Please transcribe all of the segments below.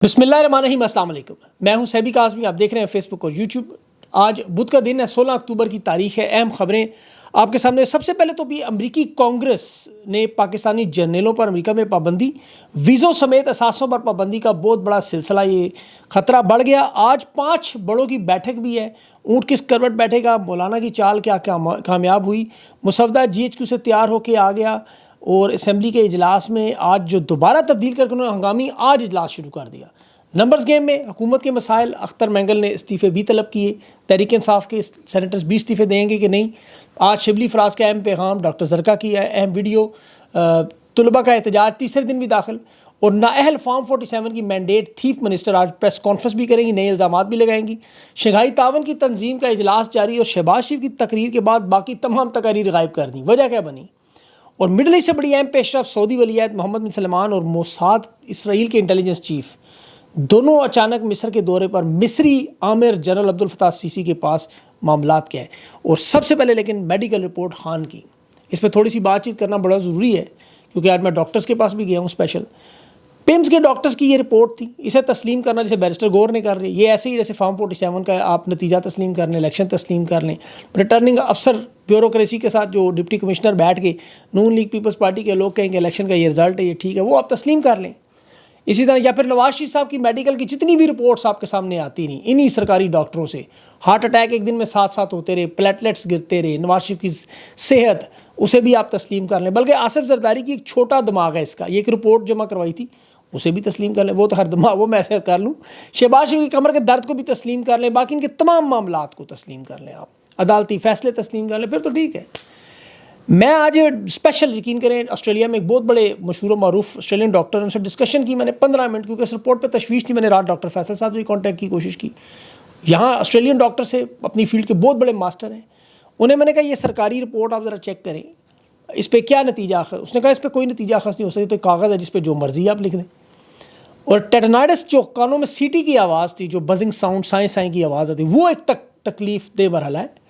بسم اللہ الرحمن الرحیم، السلام علیکم۔ میں ہوں سیبی کاظمی، آپ دیکھ رہے ہیں فیس بک اور یوٹیوب۔ آج بدھ کا دن ہے، 16 اکتوبر کی تاریخ ہے۔ اہم خبریں آپ کے سامنے۔ سب سے پہلے تو بھی امریکی کانگریس نے پاکستانی جرنیلوں پر امریکہ میں پابندی، ویزوں سمیت اثاثوں پر پابندی کا بہت بڑا سلسلہ، یہ خطرہ بڑھ گیا۔ آج 5 بڑوں کی بیٹھک بھی ہے۔ اونٹ کس کروٹ بیٹھے گا، مولانا کی چال کیا کامیاب ہوئی، مسودہ GHQ سے تیار ہو کے آ گیا، اور اسمبلی کے اجلاس میں آج جو دوبارہ تبدیل کر کے انہوں نے ہنگامی آج اجلاس شروع کر دیا۔ نمبرز گیم میں حکومت کے مسائل، اختر مینگل نے استعفے بھی طلب کیے۔ تحریک انصاف کے سینیٹرز بھی استعفے دیں گے کہ نہیں۔ آج شبلی فراز کا اہم پیغام، ڈاکٹر زرکا کی اہم ویڈیو، طلبہ کا احتجاج تیسرے دن بھی داخل، اور نااہل فارم 47 کی مینڈیٹ چیف منسٹر آج پریس کانفرنس بھی کریں گی، نئے الزامات بھی لگائیں گی۔ شنگھائی تعاون کی تنظیم کا اجلاس جاری، اور شہباز شریف کی تقریر کے بعد باقی تمام تقاریر غائب کر دیں۔ وجہ کیا بنی؟ اور مڈل ایسٹ سے بڑی اہم پیش رفت، سعودی ولی عہد محمد بن سلمان اور موساد اسرائیل کے انٹیلیجنس چیف دونوں اچانک مصر کے دورے پر۔ مصری آمر جنرل عبدالفتاح السیسی کے پاس معاملات کیا ہے؟ اور سب سے پہلے لیکن میڈیکل رپورٹ خان کی، اس پہ تھوڑی سی بات چیت کرنا بڑا ضروری ہے، کیونکہ آج میں ڈاکٹرز کے پاس بھی گیا ہوں اسپیشل۔ پیمز کے ڈاکٹرز کی یہ رپورٹ تھی، اسے تسلیم کرنا جیسے بیرسٹر گور نے کر رہی ہے، یہ ایسے ہی جیسے فارم 47 کا آپ نتیجہ تسلیم کر لیں، الیکشن تسلیم کر لیں۔ ریٹرننگ افسر بیوروکریسی کے ساتھ جو ڈپٹی کمشنر بیٹھ کے نون لیگ پیپلز پارٹی کے لوگ کہیں کہ الیکشن کا یہ رزلٹ ہے، یہ ٹھیک ہے، وہ آپ تسلیم کر لیں۔ اسی طرح یا پھر نواز شریف صاحب کی میڈیکل کی جتنی بھی رپورٹس آپ کے سامنے آتی رہیں انہی سرکاری ڈاکٹروں سے، ہارٹ اٹیک ایک دن میں 7 ہوتے رہے، پلیٹلیٹس گرتے رہے، نواز شریف کی صحت، اسے بھی آپ تسلیم کر لیں۔ بلکہ آصف زرداری کی ایک چھوٹا دماغ ہے اس کا، یہ ایک رپورٹ جمع کروائی تھی، اسے بھی تسلیم کر لیں، وہ تو ہر دماغ وہ میں ایسے کر لوں۔ شہباز شریف کی کمر کے درد کو بھی تسلیم کر لیں، باقی ان کے تمام معاملات کو تسلیم کر لیں، آپ عدالتی فیصلے تسلیم کر لیں، پھر تو ٹھیک ہے۔ میں آج اسپیشل، یقین کریں، آسٹریلیا میں ایک بہت بڑے مشہور و معروف آسٹریلین ڈاکٹر، ان سے ڈسکشن کی میں نے 15 منٹ، کیونکہ اس رپورٹ پہ تشویش تھی۔ میں نے رات ڈاکٹر فیصل صاحب سے بھی کانٹیکٹ کی کوشش کی، یہاں آسٹریلین ڈاکٹر سے، اپنی فیلڈ کے بہت بڑے ماسٹر ہیں۔ انہیں میں نے کہا یہ سرکاری رپورٹ آپ ذرا چیک کریں، اس پہ کیا نتیجہ اخذ؟ اس نے کہا اس پہ کوئی نتیجہ اخذ نہیں ہو سکتا، تو کاغذ ہے جس پہ جو مرضی آپ لکھ دیں۔ اور ٹیٹنائڈس، جو کانوں میں سیٹی کی آواز تھی، جو بزنگ ساؤنڈ، سائیں سائیں کی آواز آتی، وہ ایک تکلیف دہ مرحلہ ہے،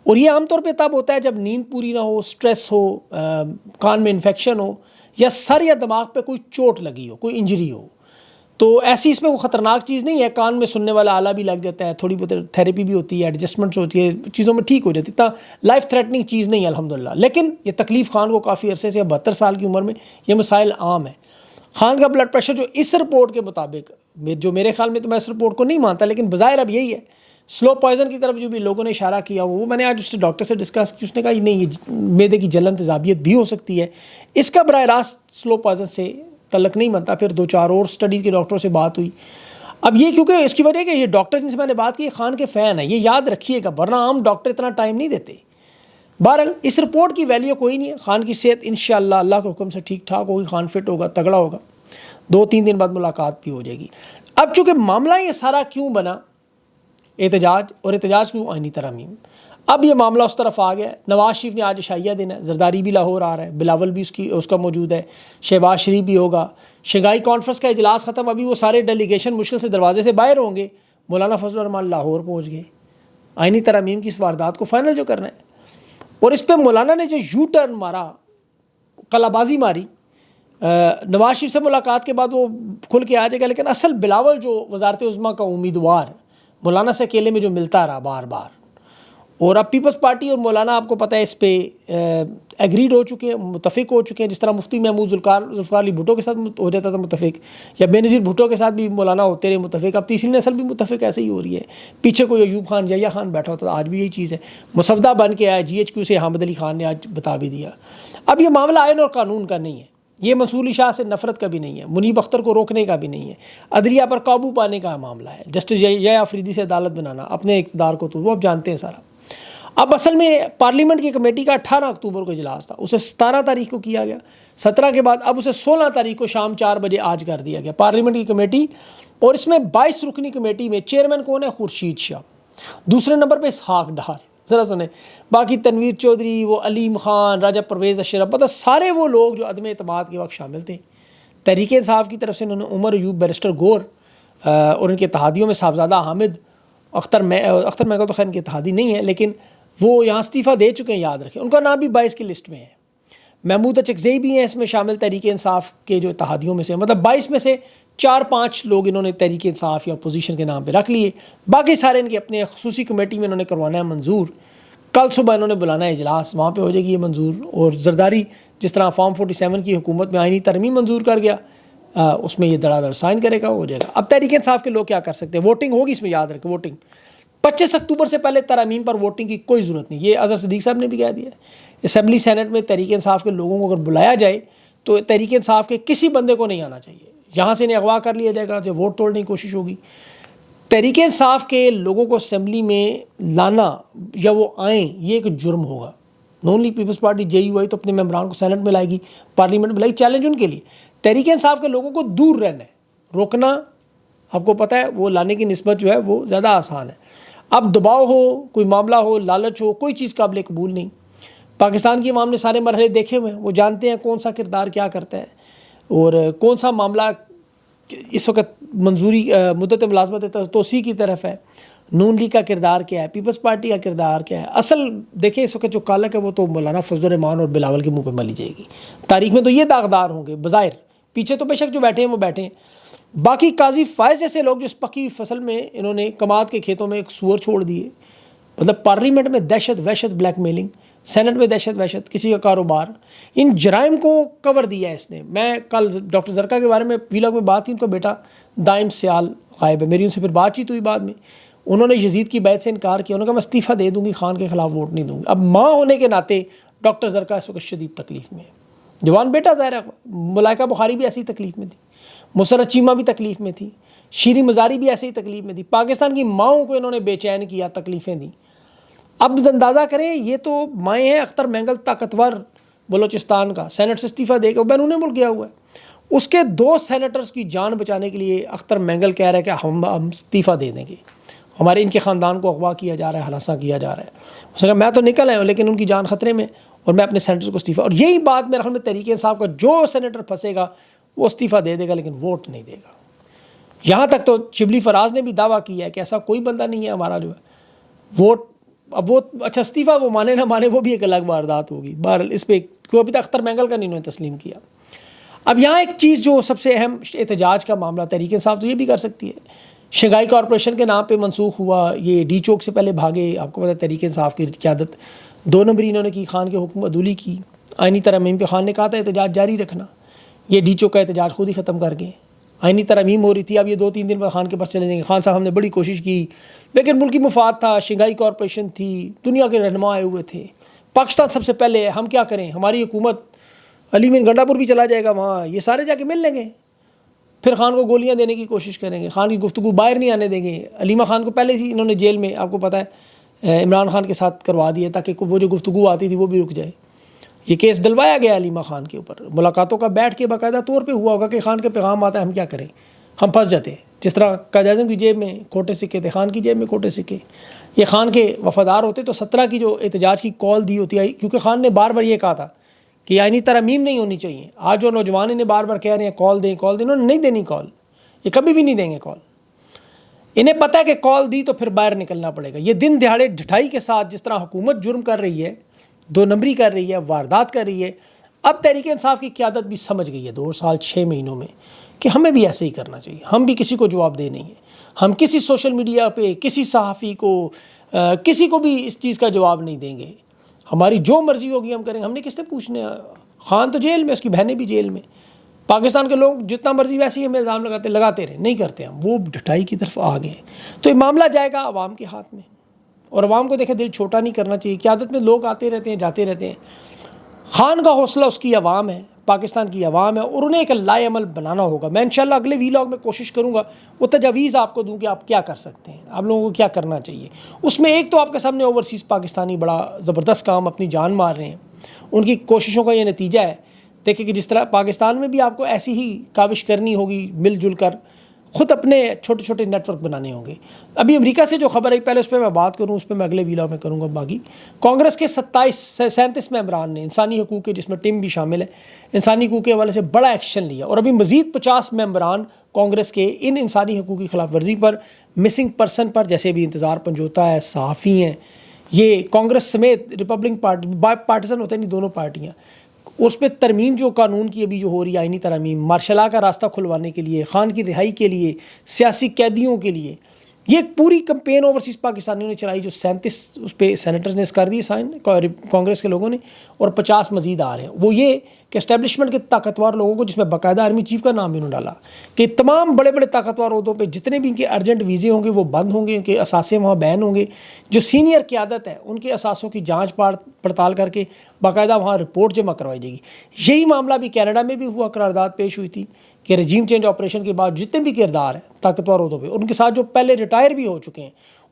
اور یہ عام طور پہ تب ہوتا ہے جب نیند پوری نہ ہو، سٹریس ہو، کان میں انفیکشن ہو، یا سر یا دماغ پہ کوئی چوٹ لگی ہو، کوئی انجری ہو۔ تو ایسی اس میں وہ خطرناک چیز نہیں ہے، کان میں سننے والا آلہ بھی لگ جاتا ہے، تھوڑی بہت تھیراپی بھی ہوتی ہے، ایڈجسٹمنٹس ہوتی ہے، چیزوں میں ٹھیک ہو جاتی ہے، اتنا لائف تھریٹننگ چیز نہیں ہے الحمدللہ۔ لیکن یہ تکلیف خان کو کافی عرصے سے، 72 سال کی عمر میں یہ مسائل عام ہیں۔ خان کا بلڈ پریشر جو اس رپورٹ کے مطابق، جو میرے خیال میں، تو میں اس رپورٹ کو نہیں مانتا، لیکن بظاہر اب یہی ہے، سلو پوائزن کی طرف جو بھی لوگوں نے اشارہ کیا، وہ میں نے آج اس ڈاکٹر سے ڈسکس کی، اس نے کہا نہیں، یہ معدے کی جلن تیزابیت بھی ہو سکتی ہے، اس کا براہ راست سلو پوائزن سے تعلق نہیں بنتا۔ پھر 2-4 اور اسٹڈیز کے ڈاکٹروں سے بات ہوئی۔ اب یہ کیونکہ اس کی وجہ ہے کہ یہ ڈاکٹر جن سے میں نے بات کی خان کے فین ہیں، یہ یاد رکھیے گا، ورنہ عام ڈاکٹر اتنا ٹائم نہیں دیتے۔ بہرحال اس رپورٹ کی ویلیو کوئی نہیں ہے، خان کی صحت انشاءاللہ اللہ کے حکم سے ٹھیک ٹھاک ہوگی، خان فٹ ہوگا، تگڑا ہوگا، 2-3 دن بعد ملاقات بھی ہو جائے گی۔ اب چونکہ معاملہ یہ سارا کیوں بنا، احتجاج، اور احتجاج کیوں، آئینی ترامیم، اب یہ معاملہ اس طرف آ گیا ہے۔ نواز شریف نے آج عشائیہ دن ہے، زرداری بھی لاہور آ رہا ہے، بلاول بھی اس کا موجود ہے، شہباز شریف بھی ہوگا۔ شنگھائی کانفرنس کا اجلاس ختم، ابھی وہ سارے ڈیلیگیشن مشکل سے دروازے سے باہر ہوں گے۔ مولانا فضل الرحمان لاہور پہنچ گئے، آئینی ترامیم کی اس واردات کو فائنل جو کرنا ہے۔ اور اس پہ مولانا نے جو یو ٹرن مارا، قلعہ بازی ماری، نواز شریف سے ملاقات کے بعد وہ کھل کے آ جائے گا، لیکن اصل بلاول جو وزارت عظمیٰ کا امیدوار مولانا سے اکیلے میں جو ملتا رہا بار بار، اور اب پیپلز پارٹی اور مولانا آپ کو پتہ ہے اس پہ ایگریڈ ہو چکے ہیں، متفق ہو چکے ہیں، جس طرح مفتی محمود ذوالفقار علی بھٹو کے ساتھ ہو جاتا تھا متفق، یا بے نظیر بھٹو کے ساتھ بھی مولانا ہوتے رہے متفق، اب تیسری نسل بھی متفق ایسے ہی ہو رہی ہے۔ پیچھے کوئی ایوب خان، یحییٰ خان بیٹھا ہوتا تھا، آج بھی یہی چیز ہے، مسودہ بن کے آیا GHQ سے، حامد علی خان نے آج بتا بھی دیا۔ اب یہ معاملہ آئین اور قانون کا نہیں ہے، یہ منصور علی شاہ سے نفرت کا بھی نہیں ہے، منیب اختر کو روکنے کا بھی نہیں ہے، عدلیہ پر قابو پانے کا معاملہ ہے، جسٹس یحییٰ آفریدی سے عدالت بنانا، اپنے اقتدار کو، تو وہ اب جانتے ہیں سارا۔ اب اصل میں پارلیمنٹ کی کمیٹی کا 18 اکتوبر کو اجلاس تھا، اسے 17 تاریخ کو کیا گیا، 17 کے بعد اب اسے 16 تاریخ کو شام 4 بجے آج کر دیا گیا پارلیمنٹ کی کمیٹی۔ اور اس میں 22 رکنی کمیٹی میں چیئرمین کون ہے؟ خورشید شاہ، دوسرے نمبر پہ اسحاق ڈار، ذرا سنیں، باقی تنویر چودھری، وہ علیم خان، راجہ پرویز اشرف، مطلب سارے وہ لوگ جو عدم اعتماد کے وقت شامل تھے۔ تحریک انصاف کی طرف سے انہوں نے عمر ایوب، بیرسٹر گور، اور ان کے اتحادیوں میں صاحبزادہ حامد، اختر مینگل تو خیر ان کے اتحادی نہیں ہے، لیکن وہ یہاں استعفیٰ دے چکے ہیں، یاد رکھیں، ان کا نام بھی 22 کی لسٹ میں ہے۔ محمود اچکزئی بھی ہیں اس میں شامل تحریک انصاف کے جو اتحادیوں میں سے، مطلب 22 میں سے 4-5 لوگ انہوں نے تحریک انصاف یا اپوزیشن کے نام پہ رکھ لیے، باقی سارے ان کے اپنے خصوصی کمیٹی میں انہوں نے کروانا ہے منظور. کل صبح انہوں نے بلانا ہے اجلاس، وہاں پہ ہو جائے گی یہ منظور. اور زرداری جس طرح فارم 47 کی حکومت میں آئینی ترمیم منظور کر گیا، اس میں یہ دڑا دڑ سائن کرے گا، ہو جائے گا. اب تحریک انصاف کے لوگ کیا کر سکتے ہیں؟ ووٹنگ ہوگی، اس میں یاد رکھیں ووٹنگ 25 اکتوبر سے پہلے ترامیم پر ووٹنگ کی کوئی ضرورت نہیں. یہ اظہر صدیق صاحب نے بھی کہہ دیا ہے. اسمبلی سینٹ میں تحریک انصاف کے لوگوں کو اگر بلایا جائے تو تحریک انصاف کے کسی بندے کو نہیں آنا چاہیے. یہاں سے انہیں اغوا کر لیا جائے گا، جو ووٹ توڑنے کی کوشش ہوگی. تحریک انصاف کے لوگوں کو اسمبلی میں لانا یا وہ آئیں، یہ ایک جرم ہوگا. نون لیگ پیپلز پارٹی JUI تو اپنے ممبران کو سینٹ میں لائے گی، پارلیمنٹ میں لائے گی، چیلنج ان کے لیے. تحریک انصاف کے لوگوں کو دور رہنا ہے، روکنا آپ کو پتہ ہے وہ لانے کی نسبت جو ہے وہ زیادہ آسان ہے. اب دباؤ ہو، کوئی معاملہ ہو، لالچ ہو، کوئی چیز قابل قبول نہیں. پاکستان کی عوام نے سارے مرحلے دیکھے ہوئے ہیں، وہ جانتے ہیں کون سا کردار کیا کرتا ہے اور کون سا معاملہ اس وقت منظوری مدت ملازمت توسیع کی طرف ہے، نون لیگ کا کردار کیا ہے، پیپلز پارٹی کا کردار کیا ہے. اصل دیکھیں اس وقت جو کالک ہے وہ تو مولانا فضل الرحمان اور بلاول کے منہ پہ ملی جائے گی. تاریخ میں تو یہ داغدار ہوں گے بظاہر، پیچھے تو بے شک جو بیٹھے ہیں وہ بیٹھے ہیں. باقی قاضی فائز جیسے لوگ جو اس پکی فصل میں انہوں نے کماد کے کھیتوں میں ایک سور چھوڑ دیے، مطلب پارلیمنٹ میں دہشت وحشت، بلیک میلنگ، سینٹ میں دہشت وحشت، کسی کا کاروبار، ان جرائم کو کور دیا ہے اس نے. میں کل ڈاکٹر زرکا کے بارے میں ویلاگ میں بات تھی، ان کا بیٹا دائم سیال غائب ہے، میری ان سے پھر بات چیت ہوئی بعد میں. انہوں نے یزید کی بیعت سے انکار کیا، انہوں نے کہا میں استعفیٰ دے دوں گی، خان کے خلاف ووٹ نہیں دوں گی. اب ماں ہونے کے ناطے ڈاکٹر زرکا اس وقت شدید تکلیف میں ہے. جوان بیٹا ظاہر ہے، ملائکہ بخاری بھی ایسی تکلیف میں تھی، مسرت چیمہ بھی تکلیف میں تھی، شیریں مزاری بھی ایسے ہی تکلیف میں تھی. پاکستان کی ماؤں کو انہوں نے بے چین کیا، تکلیفیں دیں. اب اندازہ کریں، یہ تو مائیں ہیں. اختر مینگل طاقتور بلوچستان کا سینٹ سے استعفیٰ دے کے بیرون ملک گیا ہوا ہے. اس کے 2 سینیٹرز کی جان بچانے کے لیے اختر مینگل کہہ رہا ہے کہ ہم استعفیٰ دے دیں گے، ہمارے ان کے خاندان کو اغوا کیا جا رہا ہے، ہراساں کیا جا رہا ہے. اس نے کہا میں تو نکل آیا ہوں لیکن ان کی جان خطرے میں اور میں اپنے سینیٹرز کو استعفیٰ. اور یہی بات میرے خیال میں تحریک انصاف کا جو سینیٹر پھنسے گا وہ استعفیٰ دے دے گا لیکن ووٹ نہیں دے گا. یہاں تک تو شبلی فراز نے بھی دعویٰ کیا ہے کہ ایسا کوئی بندہ نہیں ہے ہمارا جو ہے ووٹ. اب وہ اچھا استعفیٰ وہ مانے نہ مانے وہ بھی ایک الگ واردات ہوگی. بہرحال اس پہ کیوں ابھی تک اختر مینگل کا نہیں انہوں نے تسلیم کیا. اب یہاں ایک چیز جو سب سے اہم احتجاج کا معاملہ، تحریک انصاف تو یہ بھی کر سکتی ہے، شنگھائی کارپوریشن کے نام پہ منسوخ ہوا، یہ ڈی چوک سے پہلے بھاگے. آپ کو پتہ ہے تحریک انصاف کی قیادت 2 نمبری انہوں نے کی، خان کے حکم عدولی کی. آئینی ترمیم پہ خان نے کہا تھا احتجاج جاری رکھنا، یہ ڈی چوک کا احتجاج خود ہی ختم کر گئے. آئینی ترمیم ہو رہی تھی، اب یہ 2-3 دن بعد خان کے پاس چلے جائیں گے. خان صاحب ہم نے بڑی کوشش کی لیکن ملکی مفاد تھا، شنگھائی کارپوریشن تھی، دنیا کے رہنما آئے ہوئے تھے، پاکستان سب سے پہلے ہے، ہم کیا کریں، ہماری حکومت علی مین گنڈا پور بھی چلا جائے گا، وہاں یہ سارے جا کے مل لیں گے، پھر خان کو گولیاں دینے کی کوشش کریں گے، خان کی گفتگو باہر نہیں آنے دیں گے. علیمہ خان کو پہلے ہی انہوں نے جیل میں آپ کو پتہ ہے عمران خان کے ساتھ کروا دیا تاکہ وہ جو گفتگو آتی تھی وہ بھی رک جائے. یہ کیس ڈلوایا گیا علیمہ خان کے اوپر، ملاقاتوں کا بیٹھ کے باقاعدہ طور پہ ہوا ہوگا کہ خان کے پیغام آتا ہے ہم کیا کریں، ہم پھنس جاتے ہیں. جس طرح قائد اعظم کی جیب میں کھوٹے سکے تھے، خان کی جیب میں کھوٹے سکے. یہ خان کے وفادار ہوتے تو 17 کی جو احتجاج کی کال دی ہوتی ہے، کیونکہ خان نے بار بار یہ کہا تھا کہ آئینی ترمیم نہیں ہونی چاہیے. آج جو نوجوان انہیں بار بار کہہ رہے ہیں کال دیں کال دیں، انہوں نے نہیں دینی کال، یہ کبھی بھی نہیں دیں گے کال. انہیں پتہ ہے کہ کال دی تو پھر باہر نکلنا پڑے گا. یہ دن دہاڑے ڈھٹائی کے ساتھ جس طرح حکومت جرم کر رہی ہے، 2 نمبری کر رہی ہے، واردات کر رہی ہے، اب تحریک انصاف کی قیادت بھی سمجھ گئی ہے 2 سال 6 مہینوں میں کہ ہمیں بھی ایسے ہی کرنا چاہیے. ہم بھی کسی کو جواب دہ نہیں ہیں، ہم کسی سوشل میڈیا پہ کسی صحافی کو کسی کو بھی اس چیز کا جواب نہیں دیں گے. ہماری جو مرضی ہوگی ہم کریں گے. ہم نے کس سے پوچھنے، خان تو جیل میں، اس کی بہنیں بھی جیل میں. پاکستان کے لوگ جتنا مرضی ویسے ہی ہمیں الزام لگاتے رہے، نہیں کرتے ہم. وہ ڈھٹائی کی طرف آ گئے. تو یہ معاملہ جائے گا عوام کے ہاتھ میں، اور عوام کو دیکھیں دل چھوٹا نہیں کرنا چاہیے. قیادت میں لوگ آتے رہتے ہیں جاتے رہتے ہیں. خان کا حوصلہ اس کی عوام ہے، پاکستان کی عوام ہے، اور انہیں ایک لائے عمل بنانا ہوگا. میں انشاءاللہ اگلے ویلاگ میں کوشش کروں گا وہ تجاویز آپ کو دوں کہ آپ کیا کر سکتے ہیں، آپ لوگوں کو کیا کرنا چاہیے. اس میں ایک تو آپ کے سامنے اوورسیز پاکستانی بڑا زبردست کام اپنی جان مار رہے ہیں، ان کی کوششوں کا یہ نتیجہ ہے. دیکھیں کہ جس طرح پاکستان میں بھی آپ کو ایسی ہی کاوش کرنی ہوگی، مل جل کر خود اپنے چھوٹے چھوٹے نیٹ ورک بنانے ہوں گے. ابھی امریکہ سے جو خبر آئی پہلے اس پہ میں بات کروں، اس پہ میں اگلے ویلاگ میں کروں گا. باقی کانگریس کے 37 ممبران نے انسانی حقوق کے، جس میں ٹیم بھی شامل ہے، انسانی حقوق کے حوالے سے بڑا ایکشن لیا، اور ابھی مزید 50 ممبران کانگریس کے ان انسانی حقوق کی خلاف ورزی پر، مسنگ پرسن پر، جیسے بھی انتظار پنجوتا ہے، صحافی ہیں، یہ کانگریس سمیت ریپبلکن پارٹی، بائی پارٹیزن ہوتے ہیں نہیں دونوں پارٹیاں، اس پہ ترمیم جو قانون کی ابھی جو ہو رہی ہے آئینی ترمیم، مارشل لا کا راستہ کھلوانے کے لیے، خان کی رہائی کے لیے، سیاسی قیدیوں کے لیے، یہ ایک پوری کمپین اوورسیز پاکستانیوں نے چلائی جو 37 اس پہ سینیٹرز نے کر دی سائن کانگریس کے لوگوں نے، اور 50 مزید آ رہے ہیں۔ وہ یہ کہ اسٹیبلشمنٹ کے طاقتور لوگوں کو، جس میں باقاعدہ آرمی چیف کا نام بھی انہوں نے ڈالا، کہ تمام بڑے بڑے طاقتور عہدوں پہ جتنے بھی ان کے ارجنٹ ویزے ہوں گے وہ بند ہوں گے، ان کے اثاثے وہاں بین ہوں گے، جو سینئر قیادت ہے ان کے اثاثوں کی جانچ پڑتال کر کے باقاعدہ وہاں رپورٹ جمع کروائی جائے گی۔ یہی معاملہ بھی کینیڈا میں بھی ہوا، قرارداد پیش ہوئی تھی کہ رجیم چینج آپریشن کے بعد جتنے بھی کردار ہیں طاقتور عہدوں پہ، ان کے ساتھ جو پہلے ریٹائر بھی ہو چکے ہیں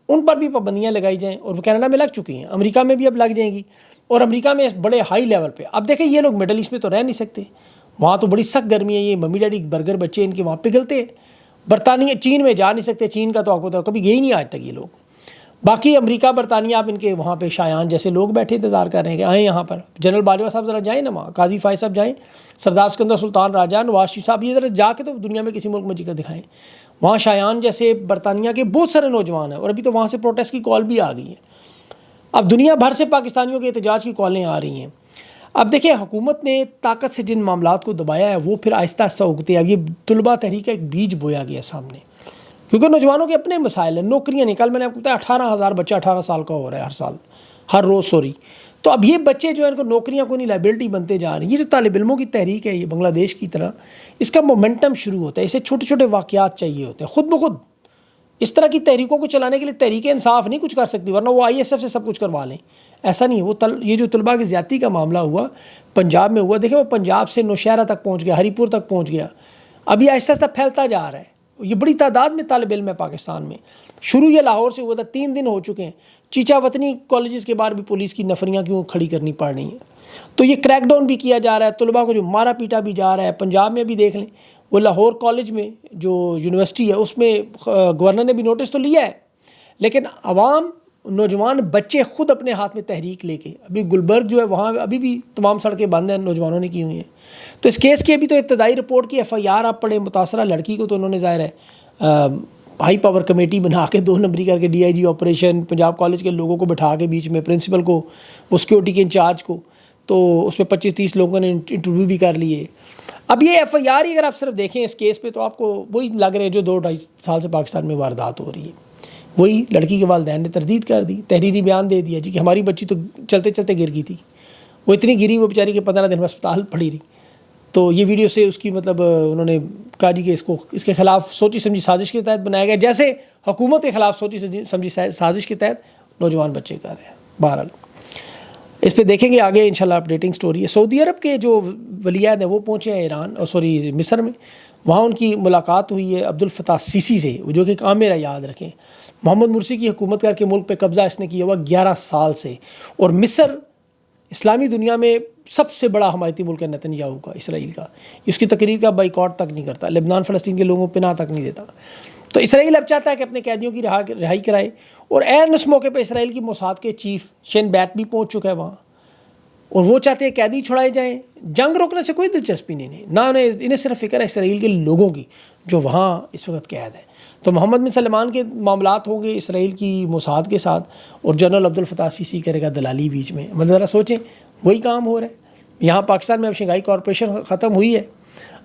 ان پر بھی پابندیاں لگائی جائیں، اور کینیڈا میں لگ چکی ہیں، امریکہ میں بھی اب لگ جائیں گی، اور امریکہ میں بڑے ہائی لیول پہ۔ اب دیکھیں یہ لوگ مڈل ایسٹ میں تو رہ نہیں سکتے، وہاں تو بڑی سخت گرمی ہے، یہ ممی ڈیڈی برگر بچے ان کے وہاں پگھلتے ہیں۔ برطانیہ چین میں جا نہیں سکتے، چین کا تو آپ کو تو کبھی گئے ہی نہیں آج تک یہ لوگ۔ باقی امریکہ برطانیہ آپ ان کے وہاں پہ شایان جیسے لوگ بیٹھے انتظار کر رہے ہیں کہ آئیں یہاں پر۔ جنرل باجوہ صاحب ذرا جائیں نا وہاں، قاضی فائز صاحب جائیں، سردار سکندر سلطان راجہ، نواز شریف صاحب، یہ ذرا جا کے تو دنیا میں کسی ملک میں جگہ دکھائیں۔ وہاں شایان جیسے برطانیہ کے بہت سارے نوجوان ہیں، اور ابھی تو وہاں سے پروٹیسٹ کی کال بھی آ گئی ہے۔ اب دنیا بھر سے پاکستانیوں کے احتجاج کی کالیں آ رہی ہیں۔ اب دیکھیں حکومت نے طاقت سے جن معاملات کو دبایا ہے وہ پھر آہستہ آہستہ اگتے ہیں۔ اب یہ طلبہ تحریک کا ایک بیج بویا گیا سامنے، کیونکہ نوجوانوں کے اپنے مسائل ہیں، نوکریاں نہیں۔ کل میں نے آپ کو بتایا 18,000 بچہ 18 سال کا ہو رہا ہے ہر روز تو اب یہ بچے جو ہیں ان کو نوکریاں کو نہیں، لائبلٹی بنتے جا رہی ہیں۔ یہ جو طالب علموں کی تحریک ہے یہ بنگلہ دیش کی طرح، اس کا مومنٹم شروع ہوتا ہے، اسے چھوٹے چھوٹے واقعات چاہیے ہوتے ہیں خود بخود۔ اس طرح کی تحریکوں کو چلانے کے لیے تحریک انصاف نہیں کچھ کر سکتی، ورنہ وہ ISF سے سب کچھ کروا لیں، ایسا نہیں ہے۔ وہ یہ جو طلباء کی زیادتی کا معاملہ ہوا پنجاب میں ہوا، دیکھیں وہ پنجاب سے نوشہرہ تک پہنچ گیا، ہری پور تک پہنچ گیا، ابھی آہستہ آہستہ پھیلتا جا رہا ہے۔ یہ بڑی تعداد میں طالب علم ہے پاکستان میں۔ شروع یہ لاہور سے ہوا تھا، 3 دن ہو چکے ہیں۔ چیچا وطنی کالجز کے باہر بھی پولیس کی نفریاں کیوں کھڑی کرنی پڑ رہی ہیں۔ تو یہ کریک ڈاؤن بھی کیا جا رہا ہے، طلباء کو جو مارا پیٹا بھی جا رہا ہے۔ پنجاب میں بھی دیکھ لیں، وہ لاہور کالج میں جو یونیورسٹی ہے اس میں گورنر نے بھی نوٹس تو لیا ہے، لیکن عوام نوجوان بچے خود اپنے ہاتھ میں تحریک لے کے، ابھی گلبرگ جو ہے وہاں ابھی بھی تمام سڑکیں بند ہیں، نوجوانوں نے کی ہوئی ہیں۔ تو اس کیس کی ابھی تو ابتدائی رپورٹ کی FIR آپ پڑھیں، متاثرہ لڑکی کو تو انہوں نے ظاہر ہے ہائی پاور کمیٹی بنا کے 2 نمبری کر کے DIG آپریشن، پنجاب کالج کے لوگوں کو بٹھا کے بیچ میں، پرنسپل کو، وہ سیکورٹی کے انچارج کو، تو اس میں 25-30 لوگوں نے انٹرویو بھی کر لیے۔ اب یہ FIR ہی اگر آپ صرف دیکھیں اس کیس پہ تو آپ کو وہی لگ رہے جو 2-2.5 سال سے پاکستان میں واردات ہو رہی ہے۔ وہی لڑکی کے والدین نے تردید کر دی، تحریری بیان دے دیا جی کہ ہماری بچی تو چلتے چلتے گر گئی تھی، وہ اتنی گری وہ بیچاری کہ 15 دن ہسپتال پڑی رہی۔ تو یہ ویڈیو سے اس کی مطلب انہوں نے کہا جی کہ اس کے خلاف سوچی سمجھی سازش کے تحت بنایا گیا، جیسے حکومت کے خلاف سوچی سمجھی سازش کے تحت نوجوان بچے کر رہے ہیں۔ بہرحال اس پہ دیکھیں گے آگے انشاءاللہ اپڈیٹنگ سٹوری ہے۔ سعودی عرب کے جو ولی عہد ہیں وہ پہنچے ہیں مصر میں، وہاں ان کی ملاقات ہوئی ہے عبدالفتاح سیسی سے، جو کہ ایک عامر ہے، یاد رکھیں۔ محمد مرسی کی حکومت کر کے ملک پہ قبضہ اس نے کیا ہوا 11 سال سے، اور مصر اسلامی دنیا میں سب سے بڑا حمایتی ملک ہے نتن یاہو کا، اسرائیل کا۔ اس کی تقریر کا بائیکاٹ تک نہیں کرتا، لبنان فلسطین کے لوگوں پہ پناہ تک نہیں دیتا۔ تو اسرائیل اب چاہتا ہے کہ اپنے قیدیوں کی رہائی کرائے، اور عین اس موقع پہ اسرائیل کی موساد کے چیف شین بیت بھی پہنچ چکا ہے وہاں، اور وہ چاہتے ہیں قیدی چھڑائے جائیں۔ جنگ روکنے سے کوئی دلچسپی نہیں ہے، نہ انہیں صرف فکر ہے اسرائیل کے لوگوں کی جو وہاں اس وقت قید ہے۔ تو محمد بن سلمان کے معاملات ہوں گے اسرائیل کی موساد کے ساتھ، اور جنرل عبدالفتاح سیسی کرے گا دلالی بیچ میں۔ مطلب ذرا سوچیں وہی کام ہو رہا ہے یہاں پاکستان میں۔ اب شنگھائی کارپوریشن ختم ہوئی ہے،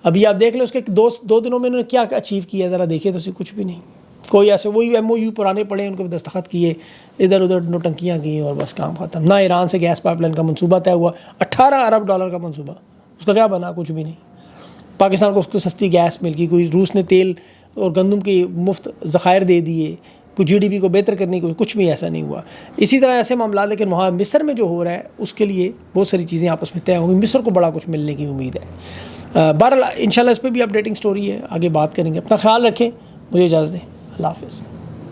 ابھی آپ دیکھ لیں اس کے 2 دنوں میں انہوں نے کیا اچیو کیا، ذرا دیکھیں تو کچھ بھی نہیں۔ کوئی ایسے وہی MOU پرانے پڑے ان کو دستخط کیے، ادھر ادھر نوٹنکیاں کی اور بس کام ختم۔ نہ ایران سے گیس پائپ لائن کا منصوبہ طے ہوا، $18 ارب کا منصوبہ، اس کا کیا بنا؟ کچھ بھی نہیں۔ پاکستان کو اس کو سستی گیس مل گئی، کوئی روس نے تیل اور گندم کے مفت ذخائر دے دیے، کوئی GDP کو بہتر کرنے کو کچھ بھی ایسا نہیں ہوا۔ اسی طرح ایسے معاملات، لیکن وہاں مصر میں جو ہو رہا ہے اس کے لیے بہت ساری چیزیں آپس میں طے ہوں گی، مصر کو بڑا کچھ ملنے کی امید ہے۔ بہرحال انشاءاللہ اس پہ بھی اپڈیٹنگ سٹوری ہے، آگے بات کریں گے۔ اپنا خیال رکھیں، مجھے اجازت دیں، اللہ حافظ۔